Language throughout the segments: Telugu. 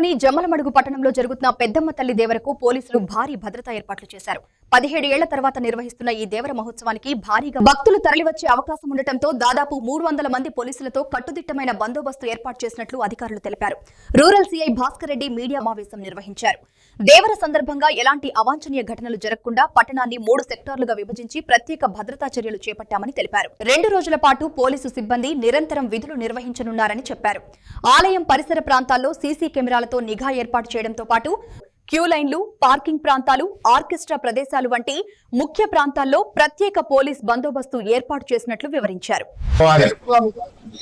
తిరుపతిలోని జమ్మలమడుగు పట్టణంలో జరుగుతున్న పెద్దమ్మ తల్లి దేవరకు పోలీసులు భారీ భద్రతా ఏర్పాట్లు చేశారు. 17 ఏళ్ల తర్వాత నిర్వహిస్తున్న ఈ దేవర మహోత్సవానికి భారీగా భక్తులు తరలివచ్చే అవకాశం ఉండటంతో దాదాపు 300 మంది పోలీసులతో కట్టుదిట్టమైన బందోబస్తు ఏర్పాటు చేసినట్లు అధికారులు తెలిపారు. Rural CI Bhaskar Reddy media సమావేశం నిర్వహించారు. దేవర సందర్భంగా ఎలాంటి అవాంఛనీయ ఘటనలు జరగకుండా పట్టణాన్ని 3 సెక్టార్లుగా విభజించి ప్రత్యేక భద్రతా చర్యలు చేపట్టామని తెలిపారు. 2 రోజుల పాటు పోలీసు సిబ్బంది నిరంతరం విధులు నిర్వహించనున్నారని చెప్పారు. ఆలయం పరిసర ప్రాంతాల్లో సీసీ కెమెరాలతో నిఘా ఏర్పాటు చేయడంతో పాటు క్యూ లైన్లు, పార్కింగ్ ప్రాంతాలు, ఆర్కెస్ట్రా ప్రదేశాలు వంటి ముఖ్య ప్రాంతాల్లో ప్రత్యేక పోలీస్ బందోబస్తు ఏర్పాటు చేసినట్లు వివరించారు.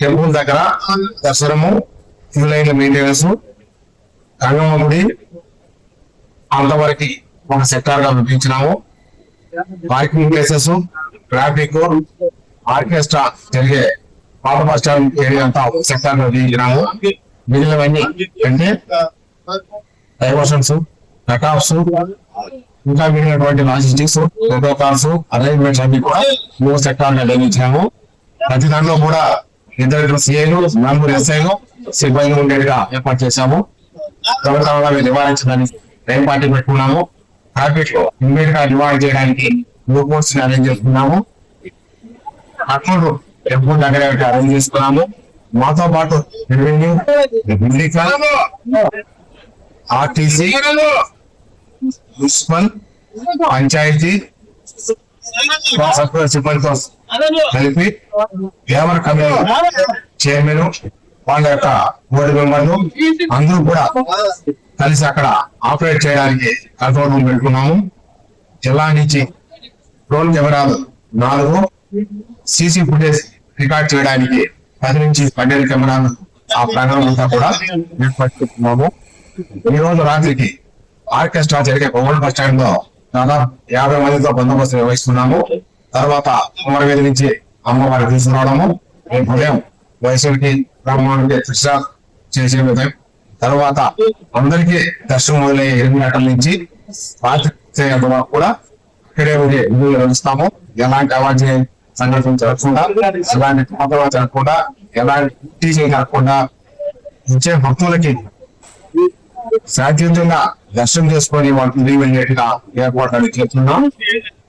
టెంపుల్ దగ్గర దర్శనము, క్యూ లైన్ల మెయింటెనెన్స్, రంగమ్మ గుడి అంతవరకు ఒక సెక్టార్ గా విభజించినాము. పార్కింగ్ ప్లేసెస్, ట్రాఫిక్, ఆర్కెస్ట్రా జరిగే పాత బస్ స్టాండ్ ఏరియా అంతా ఒక సెక్టార్ గా విభజించినాము. మిగిలినవన్నీ అంటే డైవర్షన్స్, కటాఫ్స్, ఇంకా మిగిలినటువంటి లాజిస్టిక్స్, ప్రోటోకాల్స్, అరేంజ్మెంట్స్ అన్ని కూడా 3 సెక్టార్ గా నిర్మించాము. ప్రతి దాంట్లో కూడా 2 సిఐలు, 4 ఎస్ఐలు సిబ్బంది ఉండేట్టుగా ఏర్పాటు చేశాము. దొంగతనాలను నివారించడానికి టైం పార్టీ పెట్టుకున్నాము. ట్రాఫిక్ ఇమ్మీడియట్ గా నివారణ చేయడానికి బ్లూ బోర్డ్స్ అరేంజ్ చేసుకున్నాము. అట్లు టెంపుల్ దగ్గర అరేంజ్ చేసుకున్నాము. మాతో పాటు revenue, medical, RTC, municipal, panchayat సిబ్బందితో కలిపి దేవర కమిటీ చైర్మన్, వాళ్ళ యొక్క బోర్డు మెంబర్లు అందరూ కూడా కలిసి అక్కడ ఆపరేట్ చేయడానికి కంట్రోల్ రూమ్ పెట్టుకున్నాము. జిల్లా నుంచి డ్రోన్ కెమెరాలు 4, సీసీ ఫుటేజ్ రికార్డ్ చేయడానికి 10 నుంచి 12 కెమెరాలు ఆ ప్రాంగణం అంతా కూడా ఏర్పాటు చేస్తున్నాము. ఈ రోజు రాత్రికి ఆర్కెస్ట్రా జరిగే ఓల్డ్ బస్ స్టాండ్ లో దాదాపు 50 మందితో బందోబస్తు నిర్వహిస్తున్నాము. తర్వాత కుమరవేది నుంచి అమ్మవారి తీసుకురావడము, ఉదయం వయసుకి బ్రాహ్మణుడికి శిక్ష చేసే విధం, తర్వాత అందరికీ దర్శనం మొదలయ్యే 8 గంటల నుంచి రాత్రి కూడా ఇక్కడే ఉండే విధులు నిర్వహిస్తాము. ఎలాంటి అవాంఛనీయ సంఘటనలు జరగకుండా, ఎలాంటి పాత్ర జరగకుండా, ఎలాంటి టీచింగ్ జరగకుండా ఇచ్చే భక్తులకి శాంతియుతంగా దర్శనం చేసుకొని వాళ్ళకి తిరిగి వెళ్ళేట్టుగా ఏర్పాట్లు చేస్తున్నాం.